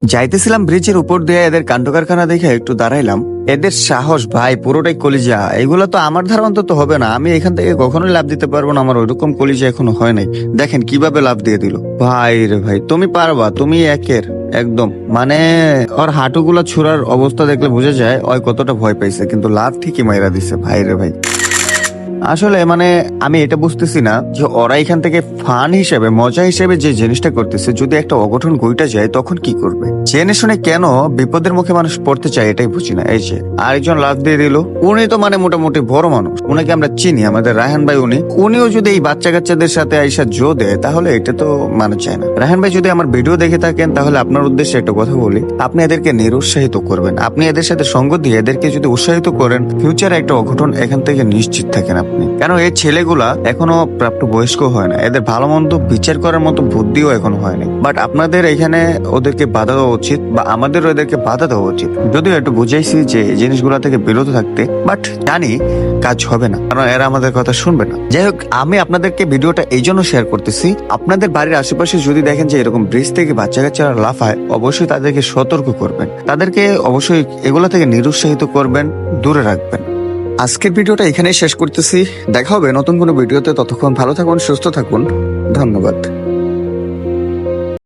যাইতেছিলাম ব্রিজের উপর দিয়ে এদের কাণ্ড কারখানা দেখে একটু দাঁড়াইলাম। এদের সাহস ভাই পুরোটাই কলিজা। এগুলো তো আমার ধারা অন্তত হবে না। আমি এখান থেকে কখনোই লাভ দিতে পারবো না, আমার ওইরকম কলিজা এখনো হয় নাই। দেখেন কিভাবে লাভ দিয়ে দিল। ভাই রে ভাই, তুমি পারবা, তুমি একের একদম মানে ওর হাঁটুগুলা ছুড়ার অবস্থা দেখলে বোঝা যায় ওই কতটা ভয় পাইছে, কিন্তু লাভ ঠিকই মাইরা দিছে ভাই রে ভাই। আসলে মানে আমি এটা বুঝতেছি না যে ওরা এখান থেকে ফান হিসেবে মজা হিসেবে যে জিনিসটা করতেছে, যদি একটা অঘটন ঘটে যায় তখন কি করবে? জেনে শুনে কেন বিপদের মুখে মানুষ পড়তে চায় এটাই বুঝি না। এই যে আরেকজন লাভ দিয়ে দিল, উনি তো মানে মোটামুটি বড় মানুষ, উনাকে আমরা চিনি, আমাদের রায়হান ভাই। উনিও যদি এই বাচ্চা কাচ্চাদের সাথে আইসা জো দেয় তাহলে এটা তো মানুষ চায় না। রায়হান ভাই যদি আমার ভিডিও দেখে থাকেন তাহলে আপনার উদ্দেশ্যে একটা কথা বলি, আপনি এদেরকে নিরুৎসাহিত করবেন। আপনি এদের সাথে সঙ্গ দিয়ে এদেরকে যদি উৎসাহিত করেন, ফিউচারে একটা অঘটন এখান থেকে নিশ্চিত থাকেন আপনি। কেন এই ছেলেগুলা এখনো প্রাপ্ত বয়স্ক হয় না, এদের ভালো মন্দ বিচার করার মতো বুদ্ধিও এখনো হয়নি। বাট আপনাদের এখানে ওদেরকে বাধা দেওয়া উচিত, বা আমাদেরও এদেরকে বাধা দেওয়া উচিত। যদিও একটু বুঝাইছি যে এই জিনিসগুলা থেকে বিরত থাকতে, বাট জানি কাজ হবে না, কারণ এরা আমাদের কথা শুনবে না। যাই হোক, আমি আপনাদেরকে ভিডিওটা এই জন্য শেয়ার করতেছি, আপনাদের বাড়ির আশেপাশে যদি দেখেন যে এরকম ব্রিজ থেকে বাচ্চা কাচ্চারা লাফায়, অবশ্যই তাদেরকে সতর্ক করবেন, তাদেরকে অবশ্যই এগুলা থেকে নিরুৎসাহিত করবেন, দূরে রাখবেন। আজকের ভিডিওটা এখানেই শেষ করতেছি। দেখা হবে নতুন কোনো ভিডিওতে। ততক্ষণ ভালো থাকুন, সুস্থ থাকুন। ধন্যবাদ।